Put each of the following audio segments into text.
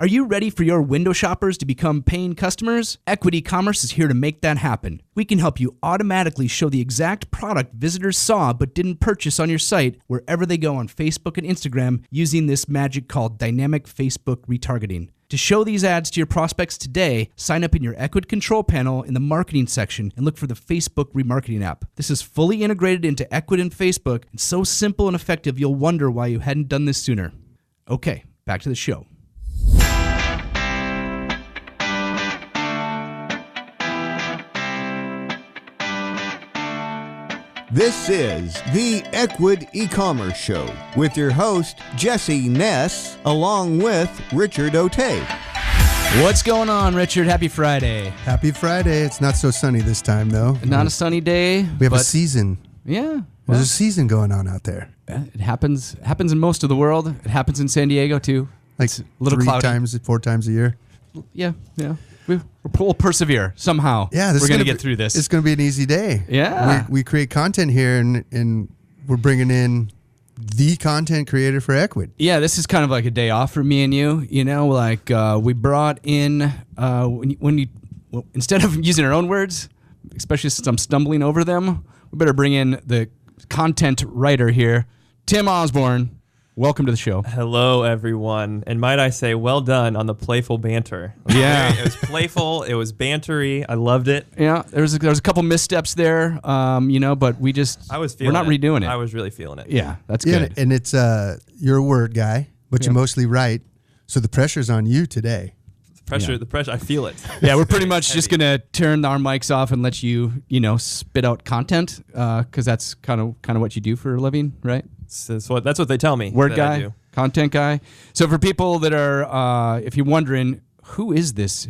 Are you ready for your window shoppers to become paying customers? Ecwid e-commerce is here to make that happen. We can help you automatically show the exact product visitors saw but didn't purchase on your site wherever they go on Facebook and Instagram using this magic called dynamic Facebook retargeting. To show these ads to your prospects today, sign up in your Ecwid control panel in the marketing section and look for the Facebook remarketing app. This is fully integrated into Ecwid and Facebook and so simple and effective you'll wonder why you hadn't done this sooner. Okay, back to the show. This is the Ecwid e-commerce show with your host, Jesse Ness, along with Richard O'Tay. What's going on, Richard? Happy Friday. Happy Friday. It's not so sunny this time, though. Not a sunny day. We have a season. Yeah. There's a season going on out there. It happens in most of the world. It happens in San Diego, too. Like it's a little cloudy. 4 times a year. Yeah. We'll persevere somehow. Yeah, we're going to get through this. It's going to be an easy day. Yeah. We create content here, and we're bringing in the content creator for Ecwid. Yeah, this is kind of like a day off for me and you. You know, like we brought in, instead of using our own words, especially since I'm stumbling over them, we better bring in the content writer here, Tim Osborn. Welcome to the show. Hello, everyone. And might I say, well done on the playful banter. Yeah. It was playful. It was bantery. I loved it. Yeah, there was a couple missteps there, but we're not redoing it. I was really feeling it. Yeah, that's good. And it's you're a word guy, but you mostly write, so the pressure's on you today. The pressure, I feel it. Yeah, we're pretty much just going to turn our mics off and let you, spit out content, because that's kind of what you do for a living, right? That's what they tell me. Word guy, content guy. So for people that are, if you're wondering, who is this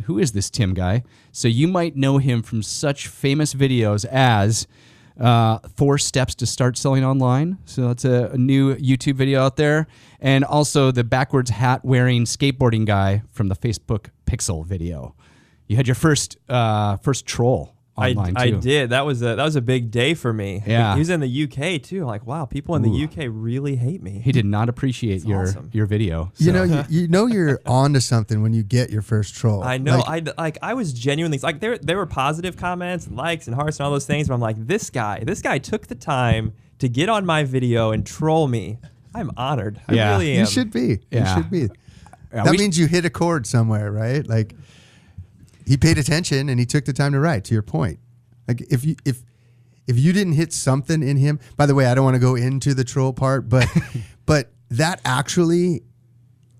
Tim guy? So you might know him from such famous videos as 4 Steps to Start Selling Online. So that's a new YouTube video out there. And also the backwards hat wearing skateboarding guy from the Facebook Pixel video. You had your first troll online too. I did. That was a big day for me. Yeah. He was in the UK too. Like, wow, people in the UK really hate me. He did not appreciate your video. So. You know you're onto something when you get your first troll. I know. I was genuinely like there were positive comments and likes and hearts and all those things, but I'm like, this guy took the time to get on my video and troll me. I'm honored. I really am. You should be. Yeah. You should be. That means you hit a chord somewhere, right? Like, he paid attention and he took the time to write. To your point, like if you didn't hit something in him. By the way, I don't want to go into the troll part, but that actually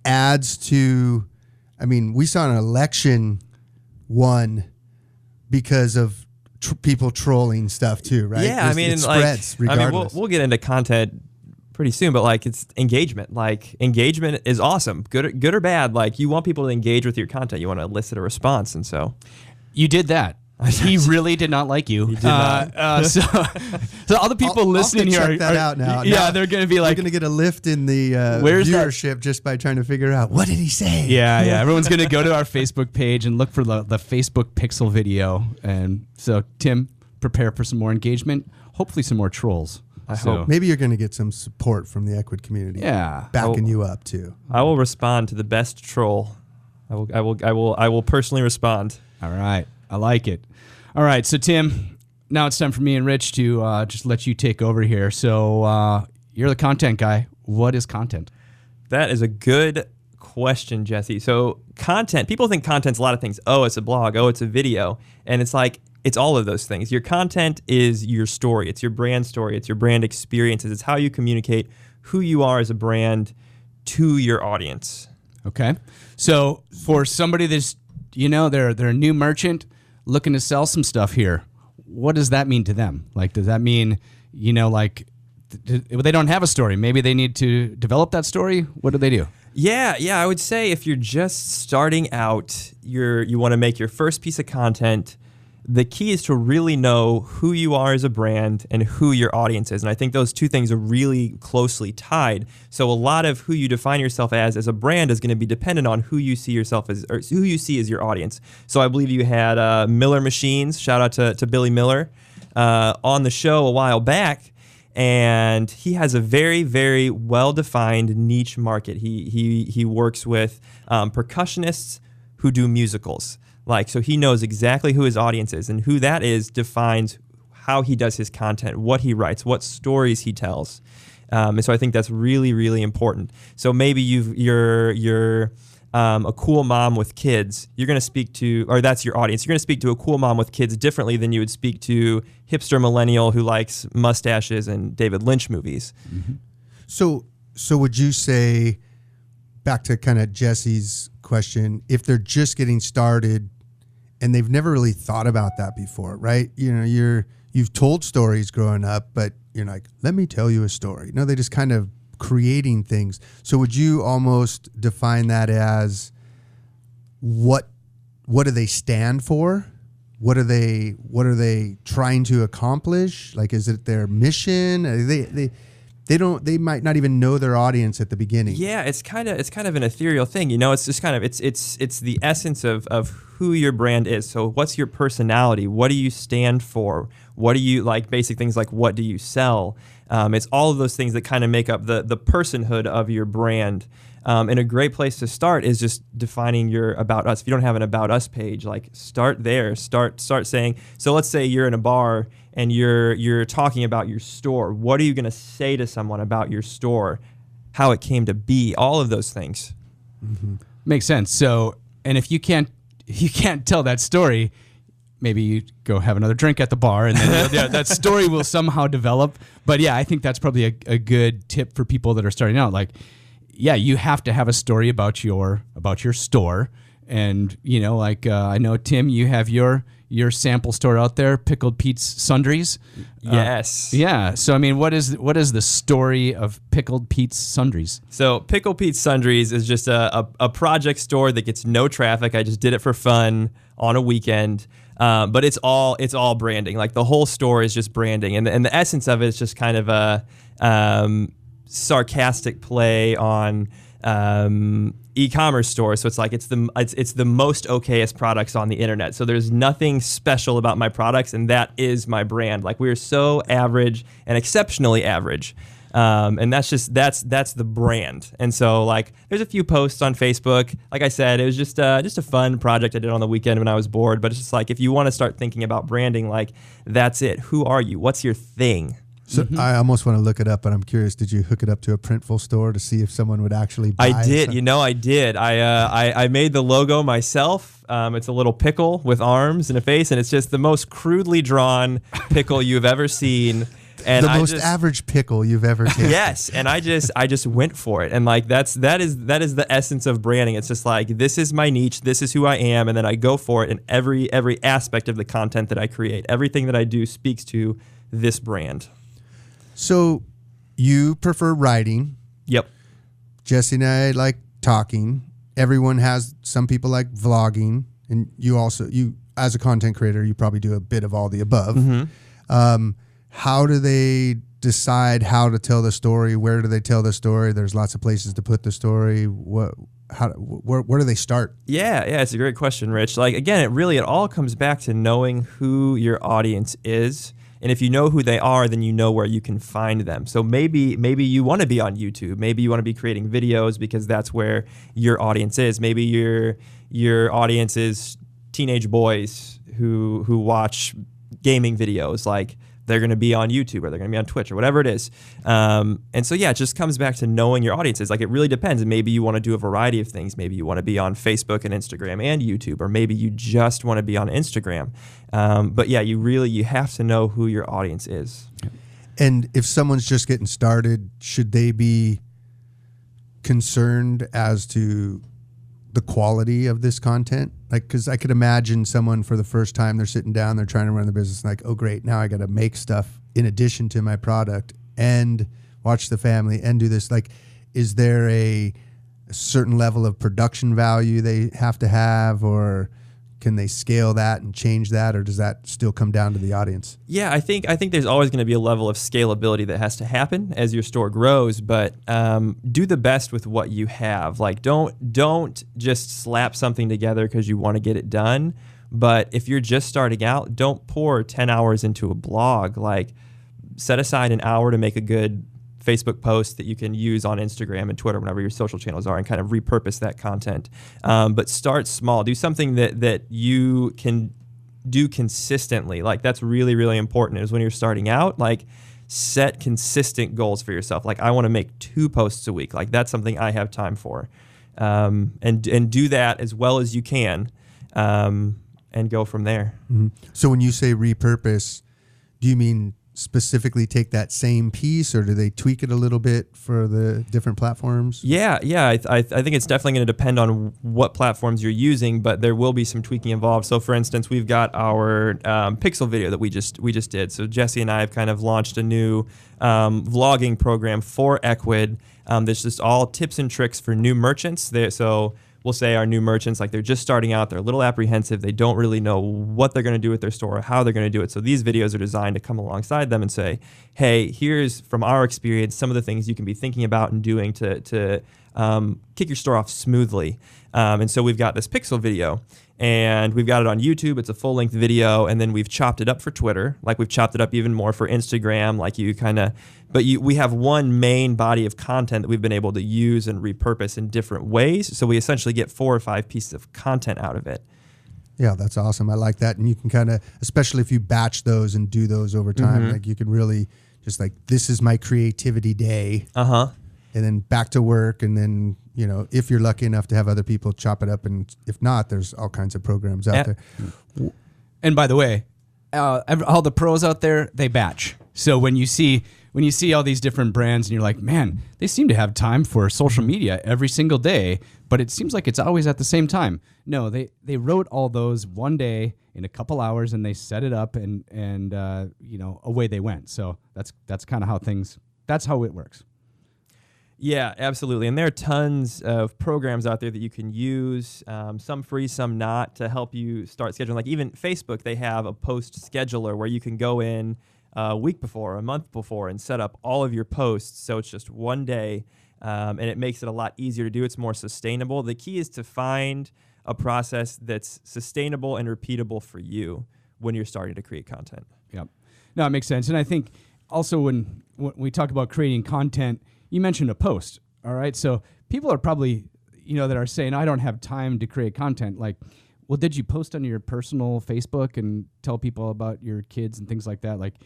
adds to. I mean, we saw an election won because of people trolling stuff too, right? Yeah, it spreads regardless. We'll get into content pretty soon, but like it's engagement. Like engagement is awesome, good or bad. Like you want people to engage with your content. You want to elicit a response, and so you did that. He really did not like you. He did not. So all the people listening here check that out now. Yeah, they're going to be like, you're going to get a lift in the viewership just by trying to figure out what did he say. Yeah. Everyone's going to go to our Facebook page and look for the Facebook Pixel video. And so, Tim, prepare for some more engagement. Hopefully, some more trolls. I hope. Maybe you're going to get some support from the Ecwid community. Yeah, backing you up too. I will respond to the best troll. I will personally respond. All right, I like it. All right, so Tim, now it's time for me and Rich to just let you take over here. So you're the content guy. What is content? That is a good question, Jesse. So content, people think content's a lot of things. Oh, it's a blog. Oh, it's a video. And it's like, it's all of those things. Your content is your story. It's your brand story. It's your brand experiences. It's how you communicate who you are as a brand to your audience. Okay. So for somebody that's, they're a new merchant looking to sell some stuff here, what does that mean to them? Like, does that mean, they don't have a story? Maybe they need to develop that story? What do they do? Yeah. I would say if you're just starting out, you want to make your first piece of content, the key is to really know who you are as a brand and who your audience is. And I think those two things are really closely tied. So a lot of who you define yourself as a brand is going to be dependent on who you see yourself as, or who you see as your audience. So I believe you had Miller Machines, shout out to Billy Miller, on the show a while back. and he has a very, very well-defined niche market. He works with percussionists who do musicals. So he knows exactly who his audience is, and who that is defines how he does his content, what he writes, what stories he tells. And so I think that's really, really important. So maybe you're a cool mom with kids. You're going to speak to, or that's your audience. You're going to speak to a cool mom with kids differently than you would speak to hipster millennial who likes mustaches and David Lynch movies. Mm-hmm. So would you say, back to kind of Jesse's question, if they're just getting started and they've never really thought about that before, right? You've told stories growing up, but you're like, let me tell you a story. No, they just kind of creating things. So would you almost define that as what do they stand for? What are they trying to accomplish? Like, is it their mission? They might not even know their audience at the beginning. Yeah, it's kind of an ethereal thing. It's just kind of it's the essence of who your brand is. So what's your personality? What do you stand for? What do you like? Basic things like what do you sell? It's all of those things that kind of make up the personhood of your brand. And a great place to start is just defining your About Us. If you don't have an About Us page, start there. Start saying, so let's say you're in a bar and you're talking about your store. What are you going to say to someone about your store? How it came to be, all of those things. Mm-hmm. Makes sense. So, and if you can't tell that story, maybe you go have another drink at the bar, and then that story will somehow develop. But yeah, I think that's probably a good tip for people that are starting out. You have to have a story about your store, and I know Tim, you have your sample store out there, Pickled Pete's Sundries. Yes. Yeah. So what is the story of Pickled Pete's Sundries? So Pickled Pete's Sundries is just a project store that gets no traffic. I just did it for fun on a weekend. But it's all branding. The whole store is just branding, and the essence of it is just kind of a sarcastic play on e-commerce stores. So it's the most okayest products on the internet. So there's nothing special about my products, and that is my brand. We're so average and exceptionally average. And that's the brand. And so there's a few posts on Facebook. Like I said, it was just a fun project I did on the weekend when I was bored. But it's just if you want to start thinking about branding, that's it. Who are you? What's your thing? So I almost want to look it up, but I'm curious, did you hook it up to a Printful store to see if someone would actually buy it? I did. I did. I made the logo myself. It's a little pickle with arms and a face, and it's just the most crudely drawn pickle you've ever seen. And the most average pickle you've ever tasted. Yes, and I just went for it, and that is the essence of branding. It's just this is my niche, this is who I am, and then I go for it in every aspect of the content that I create. Everything that I do speaks to this brand. So, you prefer writing. Yep. Jesse and I like talking. Some people like vlogging, and you as a content creator, you probably do a bit of all the above. Mm-hmm. How do they decide how to tell the story? Where do they tell the story? There's lots of places to put the story. Where do they start? Yeah, it's a great question, Rich. Again, it all comes back to knowing who your audience is. And if you know who they are, then you know where you can find them. So maybe you want to be on YouTube. Maybe you want to be creating videos because that's where your audience is. Maybe your audience is teenage boys who watch gaming videos. They're going to be on YouTube, or they're going to be on Twitch, or whatever it is. And so, it just comes back to knowing your audiences. It really depends. And maybe you want to do a variety of things. Maybe you want to be on Facebook and Instagram and YouTube, or maybe you just want to be on Instagram. But you have to know who your audience is. And if someone's just getting started, should they be concerned as to the quality of this content? Because I could imagine someone for the first time, they're sitting down, they're trying to run the business, oh great, now I got to make stuff in addition to my product and watch the family and do this. Is there a certain level of production value they have to have, or can they scale that and change that, or does that still come down to the audience? Yeah, I think there's always going to be a level of scalability that has to happen as your store grows, but do the best with what you have. Don't just slap something together because you want to get it done. But if you're just starting out, don't pour 10 hours into a blog. set aside an hour to make a good Facebook post that you can use on Instagram and Twitter, whenever your social channels are, and kind of repurpose that content. But start small. Do something that you can do consistently. Like, that's really, really important, is when you're starting out, like, set consistent goals for yourself. Like, I want to make 2 posts a week. Like, that's something I have time for. And do that as well as you can, and go from there. Mm-hmm. So when you say repurpose, do you mean specifically take that same piece, or do they tweak it a little bit for the different platforms? Yeah. I think it's definitely going to depend on what platforms you're using, but there will be some tweaking involved. So, for instance, we've got our Pixel video that we just did. So Jesse and I have kind of launched a new vlogging program for Ecwid. That's just all tips and tricks for new merchants. So we'll say our new merchants, like, they're just starting out, they're a little apprehensive, they don't really know what they're going to do with their store or how they're going to do it. So these videos are designed to come alongside them and say, hey, here's, from our experience, some of the things you can be thinking about and doing to kick your store off smoothly. And so we've got this Pixel video, and we've got it on YouTube. It's a full-length video, and then we've chopped it up for Twitter. Like, we've chopped it up even more for Instagram. Like, we have one main body of content that we've been able to use and repurpose in different ways. So we essentially get 4 or 5 pieces of content out of it. Yeah, that's awesome. I like that. And you can kind of, especially if you batch those and do those over time, like, you can really just, like, this is my creativity day. And then back to work. And then, you know, if you're lucky enough to have other people chop it up, and if not, there's all kinds of programs out there. And by the way, all the pros out there, they batch. So when you see all these different brands and you're like, man, they seem to have time for social media every single day, but it seems like it's always at the same time. No, they wrote all those one day in a couple hours, and they set it up, and you know, away they went. So that's kind of how that's how it works. Yeah, absolutely. And there are tons of programs out there that you can use, some free, some not, to help you start scheduling. Like, even Facebook, they have a post scheduler where you can go in a week before, a month before, and set up all of your posts. So it's just one day, and it makes it a lot easier to do. It's more sustainable. The key is to find a process that's sustainable and repeatable for you when you're starting to create content. Yep. No, it makes sense. And I think also when we talk about creating content, you mentioned a post, all right? So people are probably, you know, that are saying, I don't have time to create content. Like, well, did you post on your personal Facebook and tell people about your kids and things like that? Like,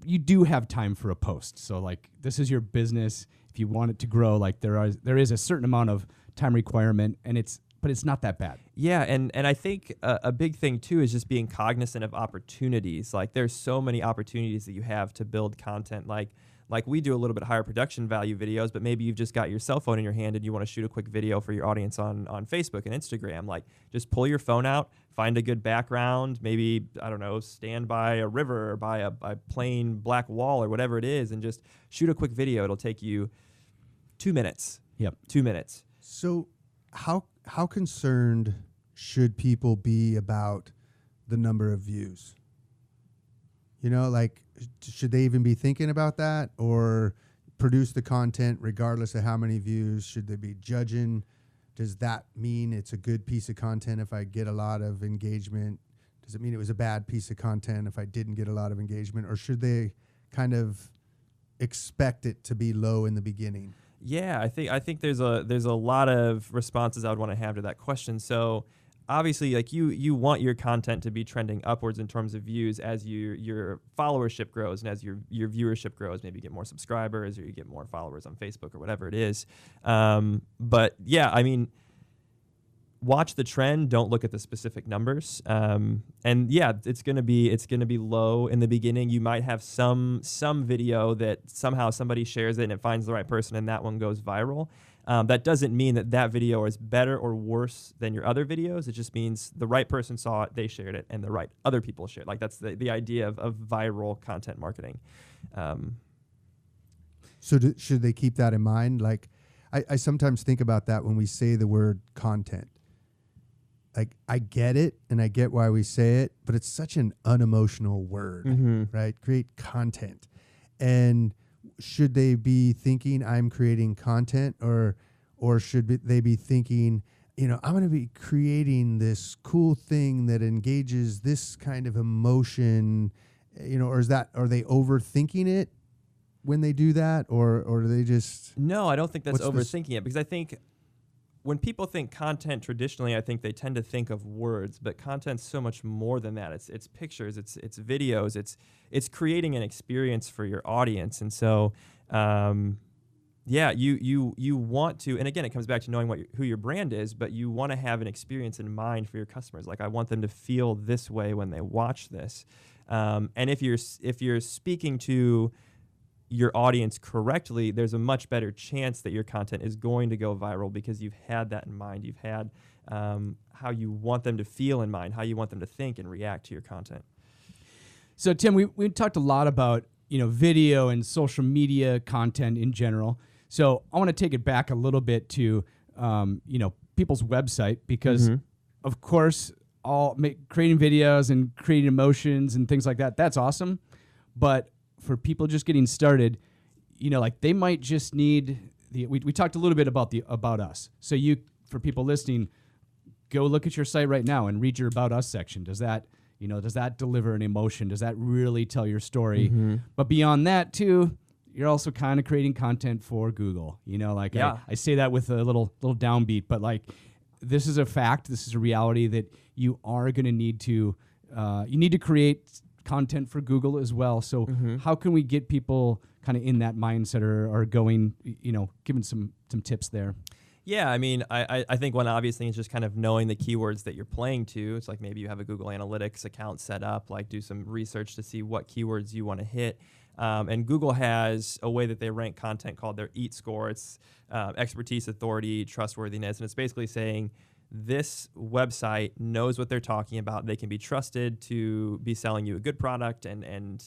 you do have time for a post. So, like, this is your business. If you want it to grow, like, there is a certain amount of time requirement, but it's not that bad. Yeah, and I think a big thing too is just being cognizant of opportunities. Like, there's so many opportunities that you have to build content. Like we do a little bit higher production value videos, but maybe you've just got your cell phone in your hand and you want to shoot a quick video for your audience on Facebook and Instagram. Like, just pull your phone out, find a good background, maybe, I don't know, stand by a river or by a plain black wall or whatever it is, and just shoot a quick video. It'll take you 2 minutes. Yep. 2 minutes. So how concerned should people be about the number of views? You know, like, should they even be thinking about that, or produce the content regardless of how many views? Should they be judging? Does that mean it's a good piece of content if I get a lot of engagement? Does it mean it was a bad piece of content if I didn't get a lot of engagement? Or should they kind of expect it to be low in the beginning? Yeah, I think there's a lot of responses I would want to have to that question. So obviously, like, you want your content to be trending upwards in terms of views as your followership grows, and as your viewership grows. Maybe you get more subscribers, or you get more followers on Facebook, or whatever it is. But yeah, I mean, watch the trend. Don't look at the specific numbers. And yeah, it's gonna be low in the beginning. You might have some video that somehow somebody shares it and it finds the right person, and that one goes viral. That doesn't mean that video is better or worse than your other videos. It just means the right person saw it, they shared it, and the right other people shared. Like, that's the idea of viral content marketing. So should they keep that in mind? Like, I sometimes think about that when we say the word content. Like, I get it, and I get why we say it, but it's such an unemotional word, right? Create content. And should they be thinking I'm creating content, or should they be thinking, you know, I'm going to be creating this cool thing that engages this kind of emotion or are they overthinking it when they do that, or do they just? No, I don't think that's overthinking it, because I think when people think content traditionally, I think they tend to think of words, but content's so much more than that. It's pictures, it's videos, it's creating an experience for your audience, and so. You want to, and again, it comes back to knowing who your brand is, but you want to have an experience in mind for your customers. Like, I want them to feel this way when they watch this. And if you're speaking to your audience correctly, there's a much better chance that your content is going to go viral, because you've had that in mind. You've had how you want them to feel in mind, how you want them to think and react to your content. So, Tim, we talked a lot about video and social media content in general. So I want to take it back a little bit to, people's website, because, of course, creating videos and creating emotions and things like that, that's awesome. But for people just getting started, they might just need we talked a little bit about us. So for people listening, go look at your site right now and read your About Us section. Does that deliver an emotion? Does that really tell your story? But beyond that too, you're also kind of creating content for Google. I say that with a little downbeat, but this is a fact. This is a reality that you are going to need to create content for Google as well. So how can we get people kind of in that mindset or going, giving some tips there? Yeah, I mean, I think one obvious thing is just kind of knowing the keywords that you're playing to. It's like maybe you have a Google Analytics account set up, do some research to see what keywords you want to hit. And Google has a way that they rank content called their EAT score. It's expertise, authority, trustworthiness. And it's basically saying this website knows what they're talking about. They can be trusted to be selling you a good product, and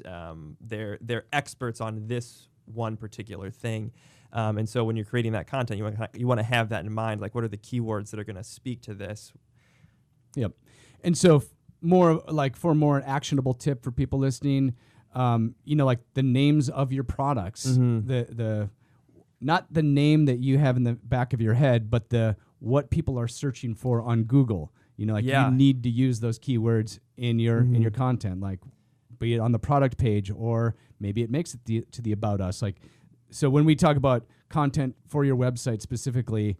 they're experts on this one particular thing. And so when you're creating that content, you want to have that in mind. What are the keywords that are going to speak to this? Yep. And so for a more actionable tip for people listening, the names of your products, the not the name that you have in the back of your head, but what people are searching for on Google. You need to use those keywords in your content, be it on the product page, or maybe it makes it to the About Us. So when we talk about content for your website specifically,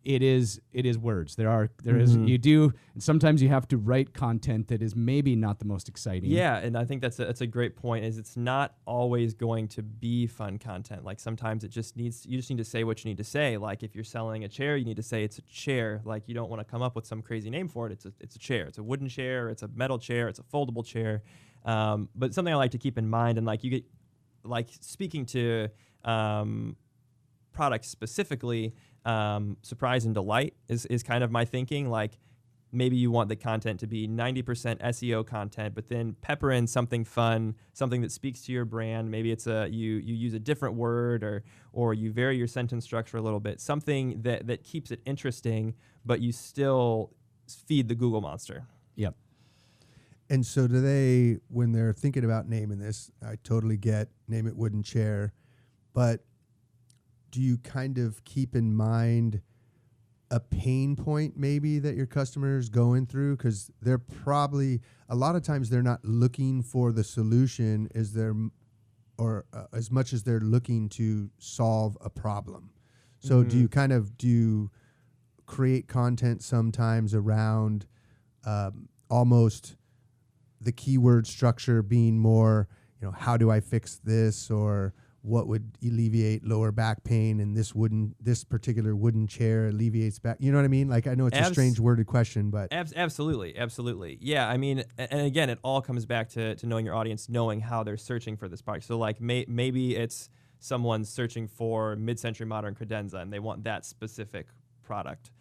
it is words. There is, and sometimes you have to write content that is maybe not the most exciting. Yeah, and I think that's a great point. Is it's not always going to be fun content. Sometimes you just need to say what you need to say. If you're selling a chair, you need to say it's a chair. You don't want to come up with some crazy name for it. It's a chair. It's a wooden chair. It's a metal chair. It's a foldable chair. But something I like to keep in mind, and you get speaking to products specifically. Surprise and delight is kind of my thinking. Maybe you want the content to be 90% SEO content, but then pepper in something fun, something that speaks to your brand. Maybe it's you use a different word, or you vary your sentence structure a little bit, something that keeps it interesting, but you still feed the Google monster. Yep. And so when they're thinking about naming this, I totally get name it wooden chair, but do you kind of keep in mind a pain point maybe that your customer is going through? Because they're probably, a lot of times they're not looking for the solution as much as they're looking to solve a problem. So do you create content sometimes around almost the keyword structure being more, how do I fix this, or what would alleviate lower back pain, and this particular wooden chair alleviates back. You know what I mean? I know it's a strange worded question, but absolutely. Yeah, I mean, and again, it all comes back to knowing your audience, knowing how they're searching for this product. So maybe it's someone's searching for mid-century modern credenza, and they want that specific product.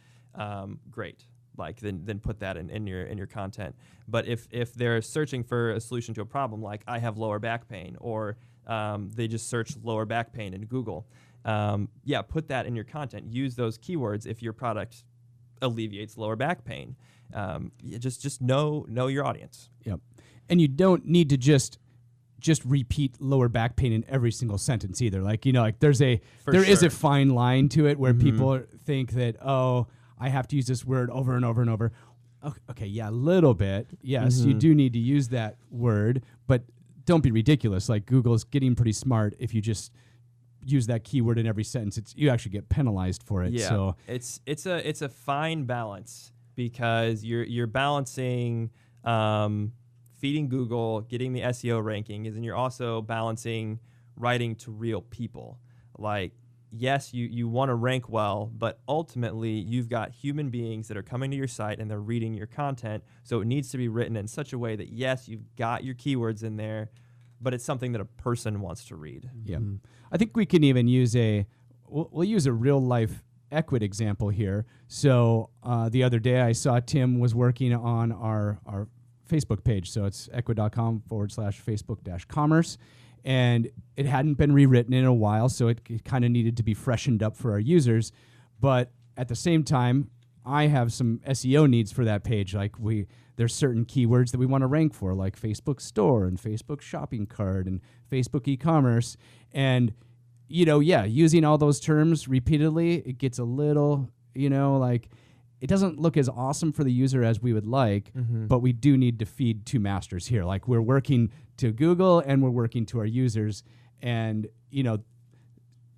Great. Then put that in your content. But if they're searching for a solution to a problem, I have lower back pain, or they just search lower back pain in Google, put that in your content. Use those keywords if your product alleviates lower back pain. Just know your audience. Yep. And you don't need to just repeat lower back pain in every single sentence either. There is a fine line to it where people think that, I have to use this word over and over and over. Okay, yeah, a little bit. Yes, you do need to use that word, but don't be ridiculous. Like Google's getting pretty smart. If you just use that keyword in every sentence, you actually get penalized for it. Yeah, so it's a fine balance, because you're balancing feeding Google, getting the SEO rankings, and you're also balancing writing to real people. Like, yes, you want to rank well, but ultimately you've got human beings that are coming to your site and they're reading your content. So it needs to be written in such a way that, yes, you've got your keywords in there, but it's something that a person wants to read. Yeah. I think we can even use we'll use a real life Ecwid example here. So the other day I saw Tim was working on our Facebook page. So it's ecwid.com/Facebook-commerce. And it hadn't been rewritten in a while, so it kind of needed to be freshened up for our users. But at the same time, I have some SEO needs for that page. Like there's certain keywords that we want to rank for, like Facebook Store and Facebook Shopping Cart and Facebook e-commerce. And, using all those terms repeatedly, it gets a little, like it doesn't look as awesome for the user as we would like, but we do need to feed two masters here. Like we're working to Google and we're working to our users, and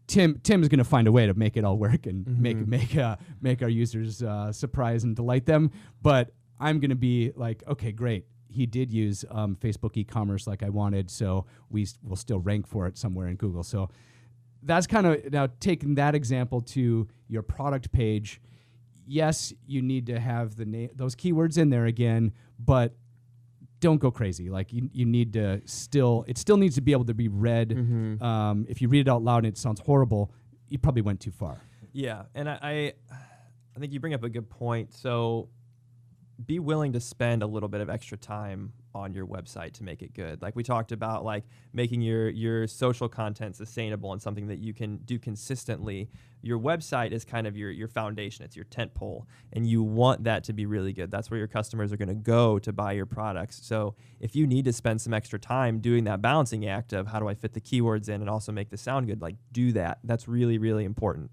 Tim's going to find a way to make it all work and make our users surprise and delight them. But I'm going to be like, okay, great. He did use Facebook e-commerce like I wanted, so we will still rank for it somewhere in Google. So that's kind of now taking that example to your product page. Yes, you need to have those keywords in there again, but don't go crazy. Like you need to it still needs to be able to be read. If you read it out loud and it sounds horrible, you probably went too far. Yeah, and I think you bring up a good point. So be willing to spend a little bit of extra time on your website to make it good. Like we talked about, like making your social content sustainable and something that you can do consistently. Your website is kind of your foundation. It's your tent pole, and you want that to be really good. That's where your customers are going to go to buy your products. So if you need to spend some extra time doing that balancing act of how do I fit the keywords in and also make the sound good, like do that. That's really, really important.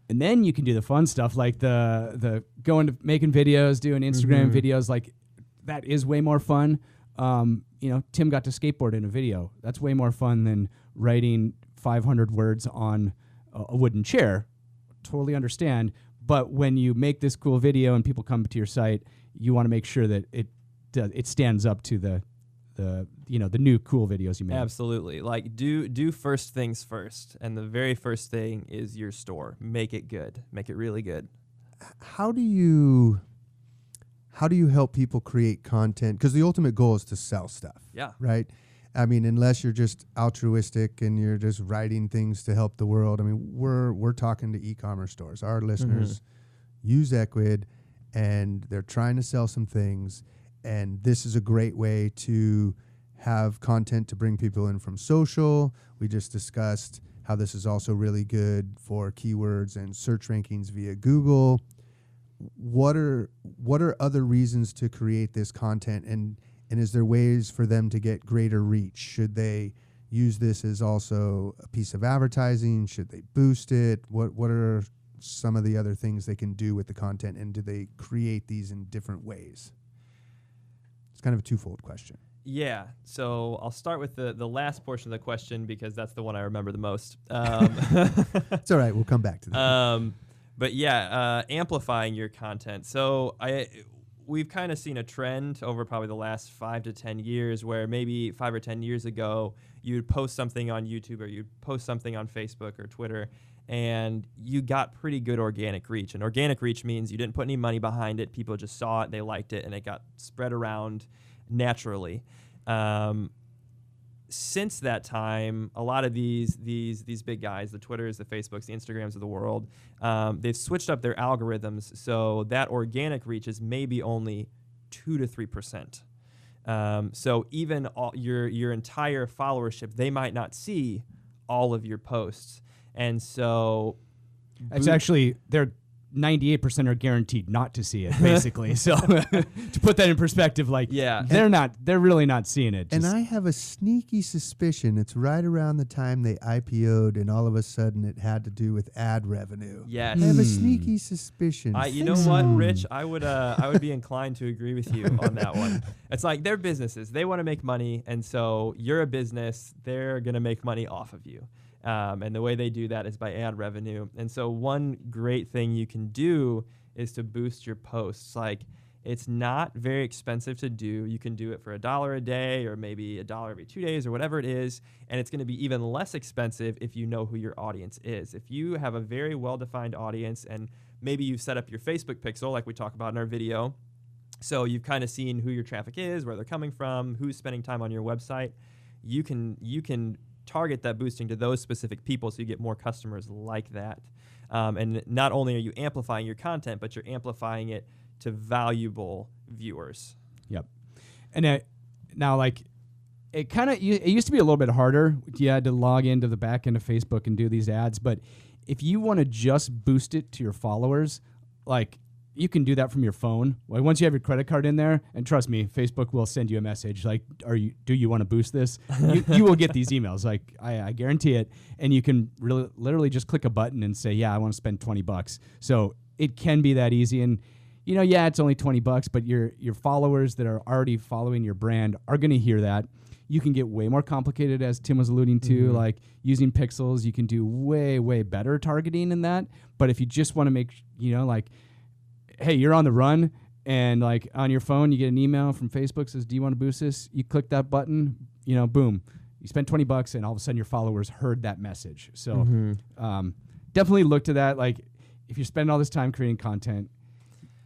And then you can do the fun stuff, like the going to making videos, doing Instagram videos. Like that is way more fun. Tim got to skateboard in a video. That's way more fun than writing 500 words on a wooden chair. Totally understand. But when you make this cool video and people come to your site, you want to make sure that it stands up to the new cool videos you make. Absolutely. Like do first things first. And the very first thing is your store. Make it good. Make it really good. How do you help people create content? Because the ultimate goal is to sell stuff. Yeah. Right? I mean, unless you're just altruistic and you're just writing things to help the world. I mean, we're talking to e-commerce stores. Our listeners use Ecwid and they're trying to sell some things. And this is a great way to have content to bring people in from social. We just discussed how this is also really good for keywords and search rankings via Google. What are other reasons to create this content, and is there ways for them to get greater reach? Should they use this as also a piece of advertising? Should they boost it? What are some of the other things they can do with the content, and do they create these in different ways? It's kind of a twofold question. Yeah, so I'll start with the last portion of the question because that's the one I remember the most. It's all right. We'll come back to that. But yeah, amplifying your content. So we've kind of seen a trend over probably the last 5 to 10 years where maybe 5 or 10 years ago, you'd post something on YouTube or you'd post something on Facebook or Twitter, and you got pretty good organic reach. And organic reach means you didn't put any money behind it. People just saw it, they liked it, and it got spread around naturally. Since that time, a lot of these big guys, the Twitters, the Facebooks, the Instagrams of the world, they've switched up their algorithms so that organic reach is maybe only 2 to 3%. So even your entire followership, they might not see all of your posts, and so it's actually 98% are guaranteed not to see it, basically. So to put that in perspective, like, they're really not seeing it. And I have a sneaky suspicion it's right around the time they IPO'd, and all of a sudden it had to do with ad revenue. Yes. I have a sneaky suspicion. You know what, Rich? I would be inclined to agree with you on that one. It's like they're businesses; they want to make money, and so you're a business; they're gonna make money off of you. And the way they do that is by ad revenue. And so one great thing you can do is to boost your posts. Like, it's not very expensive to do. You can do it for $1 a day or maybe $1 every 2 days or whatever it is. And it's going to be even less expensive if you know who your audience is. If you have a very well-defined audience and maybe you've set up your Facebook pixel like we talk about in our video, so you've kind of seen who your traffic is, where they're coming from, who's spending time on your website, you can target that boosting to those specific people so you get more customers like that. And not only are you amplifying your content, but you're amplifying it to valuable viewers. Yep. And now, like, it used to be a little bit harder. You had to log into the back end of Facebook and do these ads. But if you want to just boost it to your followers, like, you can do that from your phone. Well, once you have your credit card in there, and trust me, Facebook will send you a message like, do you want to boost this? You will get these emails. Like, I guarantee it. And you can literally just click a button and say, yeah, I want to spend $20. So it can be that easy. And, it's only $20, but your followers that are already following your brand are going to hear that. You can get way more complicated, as Tim was alluding to, like using pixels. You can do way, way better targeting in that. But if you just want to make, hey, you're on the run, and like on your phone, you get an email from Facebook says, do you want to boost this? You click that button, boom. You spend $20 and all of a sudden your followers heard that message. So definitely look to that. Like, if you spend all this time creating content,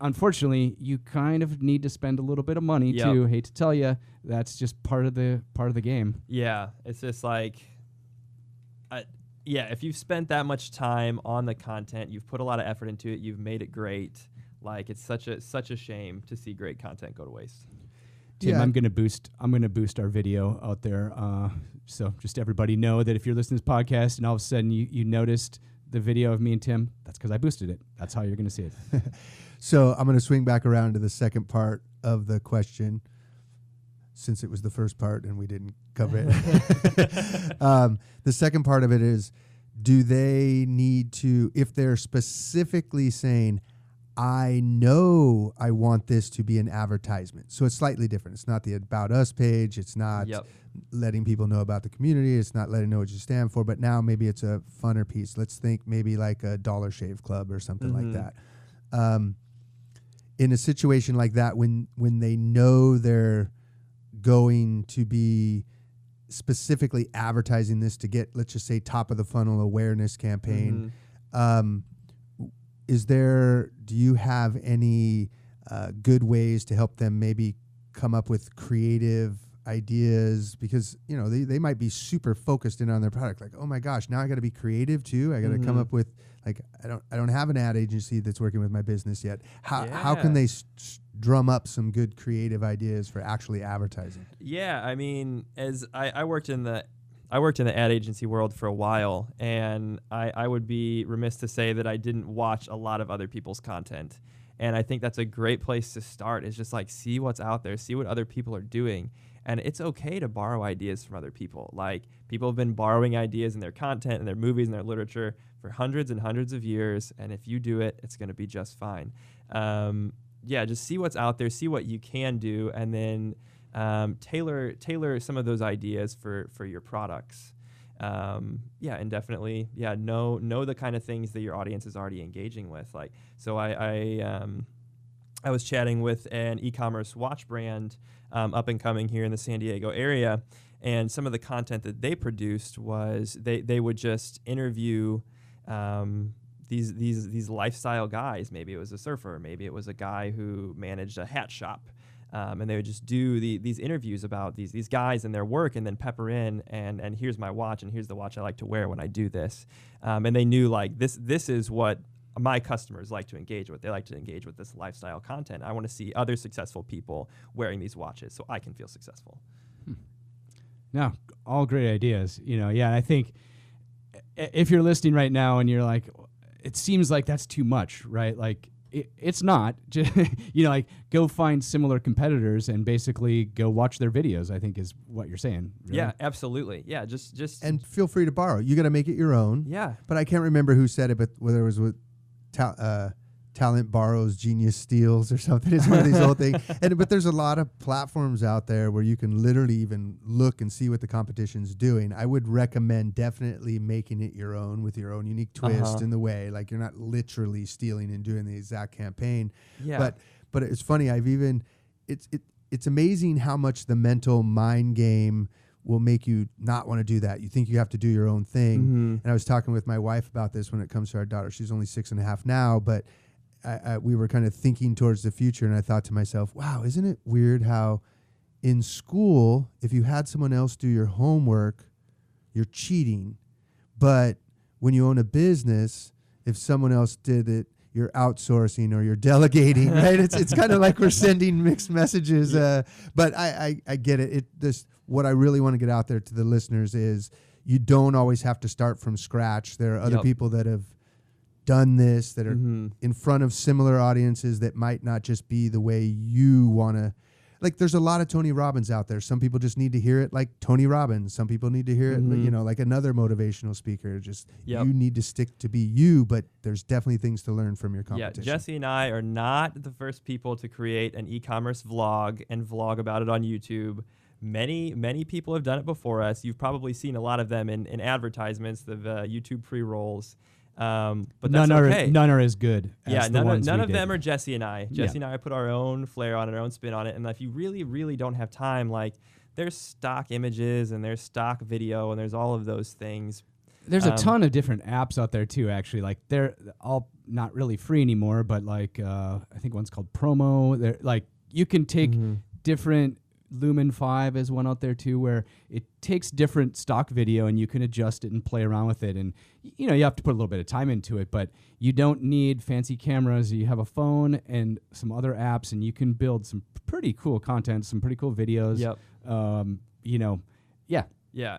unfortunately, you kind of need to spend a little bit of money too. Hate to tell you, that's just part of the game. Yeah, it's just like, if you've spent that much time on the content, you've put a lot of effort into it, you've made it great. Like, it's such a shame to see great content go to waste. Tim, I'm gonna boost our video out there. So just everybody know that if you're listening to this podcast and all of a sudden you noticed the video of me and Tim, that's because I boosted it. That's how you're gonna see it. So I'm gonna swing back around to the second part of the question, since it was the first part and we didn't cover it. The second part of it is, do they need to, if they're specifically saying, I know I want this to be an advertisement. So it's slightly different. It's not the About Us page. It's not letting people know about the community. It's not letting know what you stand for. But now maybe it's a funner piece. Let's think maybe like a Dollar Shave Club or something like that. In a situation like that, when they know they're going to be specifically advertising this to get, let's just say, top of the funnel awareness campaign, do you have any good ways to help them maybe come up with creative ideas? Because, they might be super focused in on their product. Like, oh my gosh, now I got to be creative too. I got to come up with, like, I don't have an ad agency that's working with my business yet. How can they drum up some good creative ideas for actually advertising? Yeah, I mean, as I worked in the ad agency world for a while, and I would be remiss to say that I didn't watch a lot of other people's content. And I think that's a great place to start, is just like, see what's out there, see what other people are doing. And it's okay to borrow ideas from other people. Like, people have been borrowing ideas in their content and their movies and their literature for hundreds and hundreds of years. And if you do it, it's going to be just fine. Just see what's out there, see what you can do, and then tailor some of those ideas for your products. And definitely, know the kind of things that your audience is already engaging with. Like, so I was chatting with an e-commerce watch brand up and coming here in the San Diego area, and some of the content that they produced was they would just interview these lifestyle guys. Maybe it was a surfer, maybe it was a guy who managed a hat shop. And they would just do these interviews about these guys and their work, and then pepper in and here's my watch, and here's the watch I like to wear when I do this. And they knew, like, this is what my customers like to engage with. They like to engage with this lifestyle content. I want to see other successful people wearing these watches so I can feel successful. No, all great ideas. And I think if you're listening right now and you're like, it seems like that's too much, right? Like it's not. Like go find similar competitors and basically go watch their videos, I think is what you're saying. Really. Yeah, absolutely. Yeah, just And feel free to borrow. You got to make it your own. Yeah. But I can't remember who said it, but whether it was with talent borrows, genius steals, or something. It's one of these old things. But there's a lot of platforms out there where you can literally even look and see what the competition's doing. I would recommend definitely making it your own with your own unique twist in the way. Like you're not literally stealing and doing the exact campaign. Yeah. But it's funny. It's amazing how much the mental mind game will make you not want to do that. You think you have to do your own thing. And I was talking with my wife about this when it comes to our daughter. She's only 6.5 now, but we were kind of thinking towards the future, and I thought to myself, wow, isn't it weird how in school, if you had someone else do your homework, you're cheating. But when you own a business, if someone else did it, you're outsourcing or you're delegating, right? It's kind of like we're sending mixed messages. But I get it. What I really want to get out there to the listeners is you don't always have to start from scratch. There are other people that have done this, that are in front of similar audiences that might not just be the way you want to. Like there's a lot of Tony Robbins out there. Some people just need to hear it like Tony Robbins. Some people need to hear it, like another motivational speaker. Just you need to stick to be you, but there's definitely things to learn from your competition. Yeah, Jesse and I are not the first people to create an e-commerce vlog and vlog about it on YouTube. Many people have done it before us. You've probably seen a lot of them in advertisements, the YouTube pre-rolls. But that's okay. None are as good. Yeah, as none of them are Jesse and I. Jesse and I put our own flair on it, our own spin on it. And if you really, really don't have time, like there's stock images and there's stock video and there's all of those things. There's a ton of different apps out there too. Actually, like they're all not really free anymore, but like I think one's called Promo. They're like you can take different. Lumen 5 is one out there too, where it takes different stock video and you can adjust it and play around with it. And you have to put a little bit of time into it, but you don't need fancy cameras. You have a phone and some other apps, and you can build some pretty cool content, some pretty cool videos. Yeah,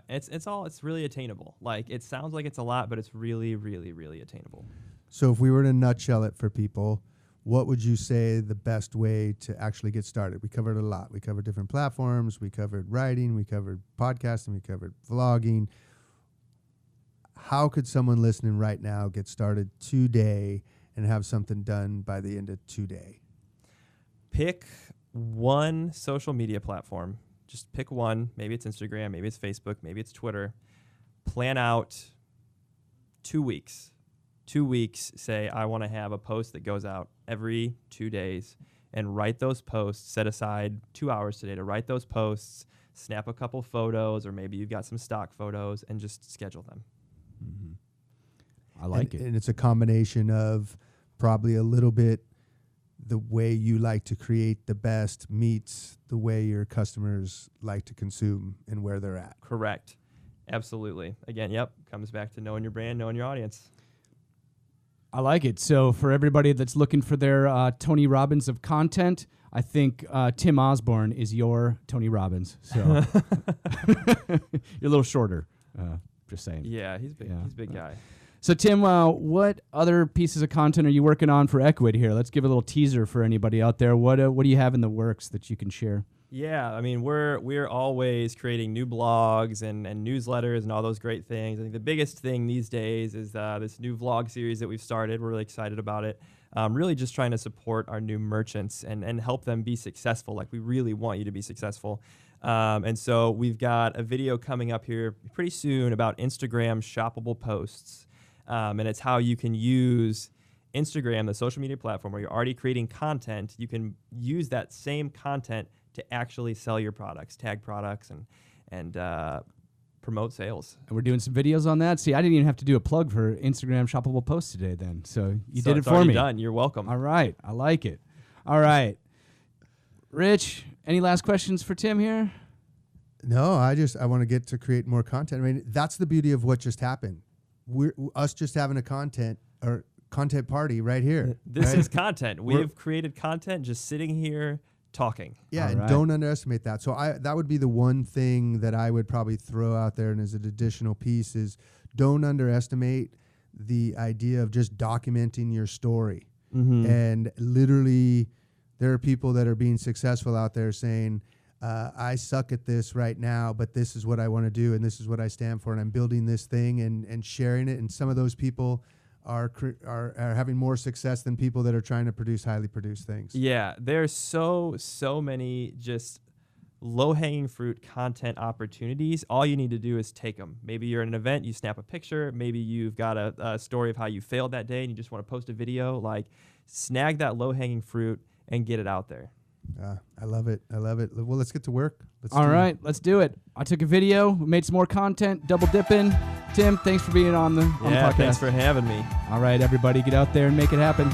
it's really attainable. Like it sounds like it's a lot, but it's really, really, really attainable. So if we were to nutshell it for people, what would you say the best way to actually get started? We covered a lot. We covered different platforms. We covered writing. We covered podcasting. We covered vlogging. How could someone listening right now get started today and have something done by the end of today? Pick one social media platform. Just pick one. Maybe it's Instagram. Maybe it's Facebook. Maybe it's Twitter. Plan out 2 weeks. 2 weeks, say I want to have a post that goes out every 2 days, and write those posts. Set aside 2 hours today to write those posts, snap a couple photos, or maybe you've got some stock photos, and just schedule them. I like it. And it's a combination of probably a little bit the way you like to create the best meets the way your customers like to consume and where they're at. Correct. Absolutely. Again, comes back to knowing your brand, knowing your audience. I like it. So for everybody that's looking for their Tony Robbins of content, I think Tim Osborn is your Tony Robbins. So you're a little shorter. Just saying. Yeah, he's big. He's a big guy. So Tim, what other pieces of content are you working on for Ecwid here? Let's give a little teaser for anybody out there. What do you have in the works that you can share? Yeah, I mean, we're always creating new blogs and newsletters and all those great things. I think the biggest thing these days is this new vlog series that we've started. We're really excited about it. Really just trying to support our new merchants and help them be successful. Like we really want you to be successful. And so we've got a video coming up here pretty soon about Instagram shoppable posts. And it's how you can use Instagram, the social media platform where you're already creating content. You can use that same content to actually sell your products, tag products, and promote sales. And we're doing some videos on that. See, I didn't even have to do a plug for Instagram shoppable posts today then. So you did it for me. Done. You're welcome. All right. I like it. All right. Rich, any last questions for Tim here? No, I want to get to create more content. I mean, that's the beauty of what just happened. Us just having a content party right here. This is content. We have created content just sitting here talking. Yeah, and don't underestimate that. So that would be the one thing that I would probably throw out there, and as an additional piece is don't underestimate the idea of just documenting your story. Mm-hmm. And literally, there are people that are being successful out there saying, I suck at this right now, but this is what I want to do, and this is what I stand for, and I'm building this thing and sharing it. And some of those people are having more success than people that are trying to produce highly produced things. Yeah, there's so many just low-hanging fruit content opportunities. All you need to do is take them. Maybe you're at an event, you snap a picture. Maybe you've got a story of how you failed that day and you just want to post a video. Like, snag that low-hanging fruit and get it out there. I love it. I love it. Well, let's get to work. All right, let's do it. I took a video, made some more content, double dipping. Tim, thanks for being on the podcast. Thanks for having me. All right, everybody, get out there and make it happen.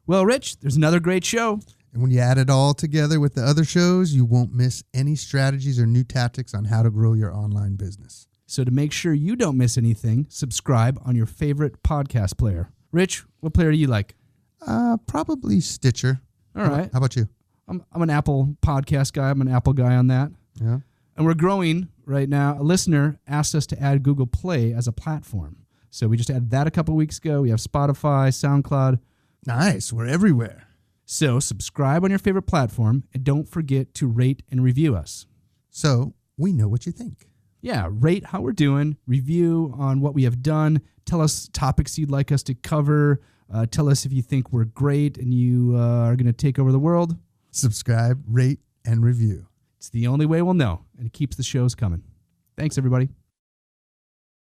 Well, Rich, there's another great show. And when you add it all together with the other shows, you won't miss any strategies or new tactics on how to grow your online business. So to make sure you don't miss anything, subscribe on your favorite podcast player. Rich, what player do you like? Probably Stitcher. All right. How about you? I'm an Apple podcast guy. I'm an Apple guy on that. Yeah. And we're growing right now. A listener asked us to add Google Play as a platform. So we just added that a couple weeks ago. We have Spotify, SoundCloud. Nice. We're everywhere. So subscribe on your favorite platform and don't forget to rate and review us. So we know what you think. Yeah, rate how we're doing, review on what we have done, tell us topics you'd like us to cover, tell us if you think we're great and you are going to take over the world. Subscribe, rate, and review. It's the only way we'll know, and it keeps the shows coming. Thanks, everybody.